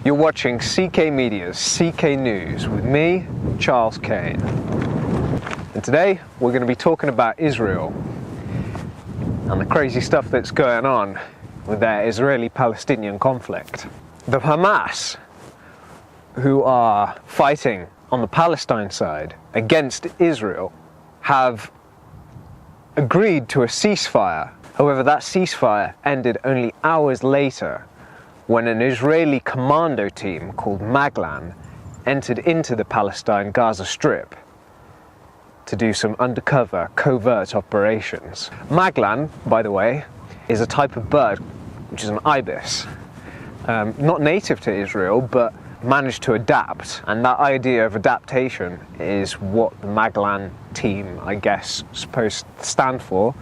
You're watching CK Media's CK News with me, Charles Kane. And today we're going to be talking about Israel and the crazy stuff that's going on with their Israeli-Palestinian conflict. The Hamas, who are fighting on the Palestine side against Israel, have agreed to a ceasefire. However, that ceasefire ended only hours later when an Israeli commando team called Maglan entered into the Palestine Gaza Strip to do some undercover, covert operations. Maglan, by the way, is a type of bird which is an ibis. Not native to Israel, but managed to adapt. And that idea of adaptation is what the Maglan team, I guess, supposed to stand for.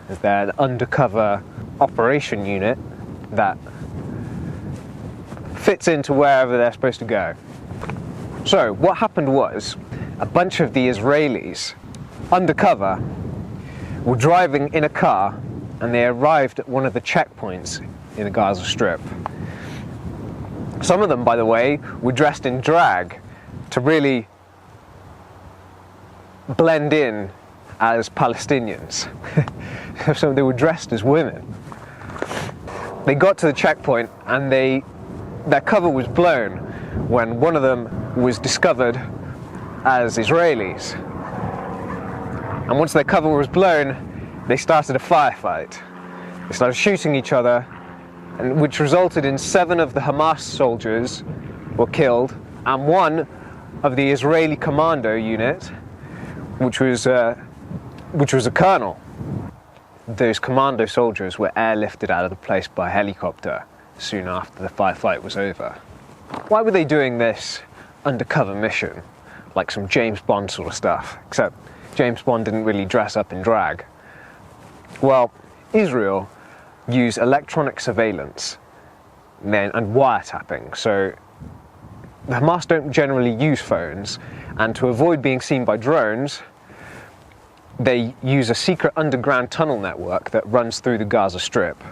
They're the undercover operation unit that fits into wherever they're supposed to go. So what happened was, a bunch of the Israelis, undercover, were driving in a car and they arrived at one of the checkpoints in the Gaza Strip. Some of them, by the way, were dressed in drag to really blend in as Palestinians. So they were dressed as women. They got to the checkpoint and their cover was blown when one of them was discovered as Israelis. And once their cover was blown, they started a firefight. They started shooting each other, and which resulted in 7 of the Hamas soldiers were killed, and 1 of the Israeli commando unit, which was a colonel. Those commando soldiers were airlifted out of the place by helicopter soon after the firefight was over. Why were they doing this undercover mission, like some James Bond sort of stuff? Except James Bond didn't really dress up in drag. Well, Israel use electronic surveillance and wiretapping. So the Hamas don't generally use phones, and to avoid being seen by drones, they use a secret underground tunnel network that runs through the Gaza Strip,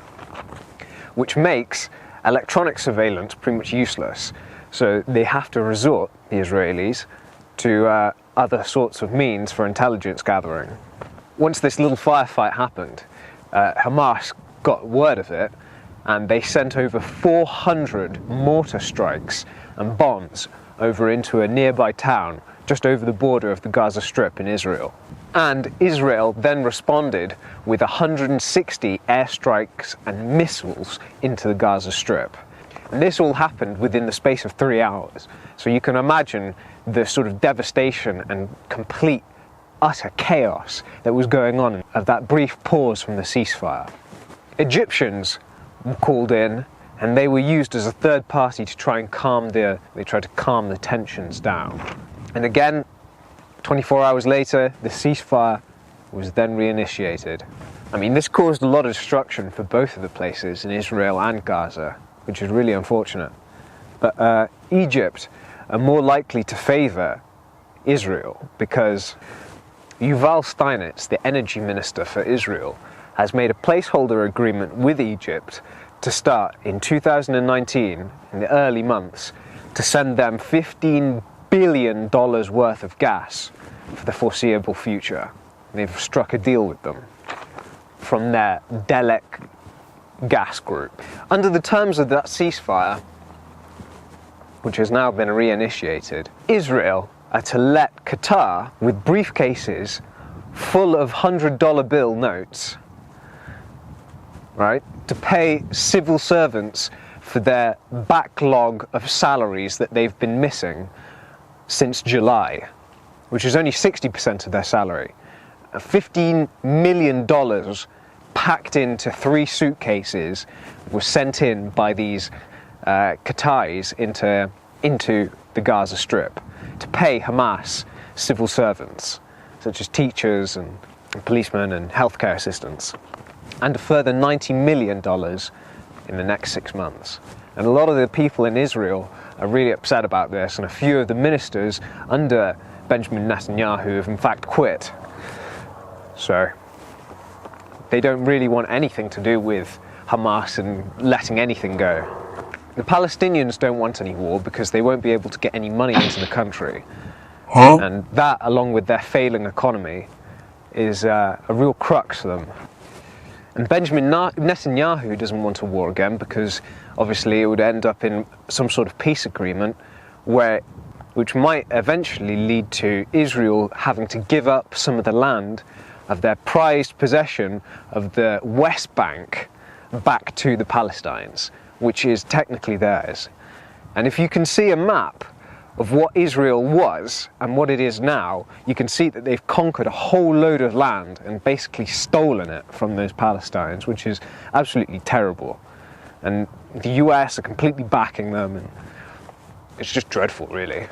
which makes electronic surveillance pretty much useless. So they have to resort, the Israelis, to other sorts of means for intelligence gathering. Once this little firefight happened, Hamas got word of it, and they sent over 400 mortar strikes and bombs over into a nearby town just over the border of the Gaza Strip in Israel. And Israel then responded with 160 airstrikes and missiles into the Gaza Strip. And this all happened within the space of 3 hours. So you can imagine the sort of devastation and complete, utter chaos that was going on of that brief pause from the ceasefire. Egyptians were called in, and they were used as a third party to try and they tried to calm the tensions down. And again, 24 hours later, the ceasefire was then reinitiated. I mean, this caused a lot of destruction for both of the places in Israel and Gaza, which is really unfortunate. But Egypt are more likely to favour Israel because Yuval Steinitz, the energy minister for Israel, has made a placeholder agreement with Egypt to start in 2019, in the early months, to send them $15 billion worth of gas for the foreseeable future. They've struck a deal with them from their Delek gas group. Under the terms of that ceasefire, which has now been reinitiated, Israel are to let Qatar, with briefcases full of $100 bill notes, right, to pay civil servants for their backlog of salaries that they've been missing since July, which is only 60% of their salary. $15 million packed into 3 suitcases was sent in by these Qataris into the Gaza Strip to pay Hamas civil servants, such as teachers and policemen and healthcare assistants, and a further $90 million in the next 6 months. And a lot of the people in Israel are really upset about this, and a few of the ministers under Benjamin Netanyahu have in fact quit. So they don't really want anything to do with Hamas and letting anything go. The Palestinians don't want any war because they won't be able to get any money into the country. And that, along with their failing economy, is a real crux for them. And Benjamin Netanyahu doesn't want a war again because obviously it would end up in some sort of peace agreement which might eventually lead to Israel having to give up some of the land of their prized possession of the West Bank back to the Palestinians, which is technically theirs. And if you can see a map of what Israel was and what it is now, you can see that they've conquered a whole load of land and basically stolen it from those Palestinians, which is absolutely terrible. And the US are completely backing them, and it's just dreadful, really.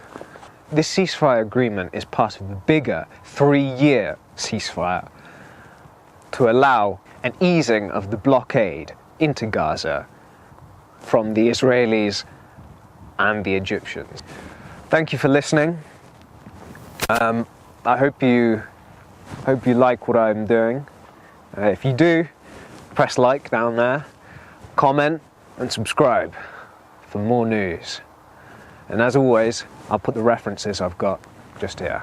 This ceasefire agreement is part of a bigger 3-year ceasefire to allow an easing of the blockade into Gaza from the Israelis and the Egyptians. Thank you for listening. I hope you like what I'm doing. If you do, press like down there, comment and subscribe for more news. And as always, I'll put the references I've got just here.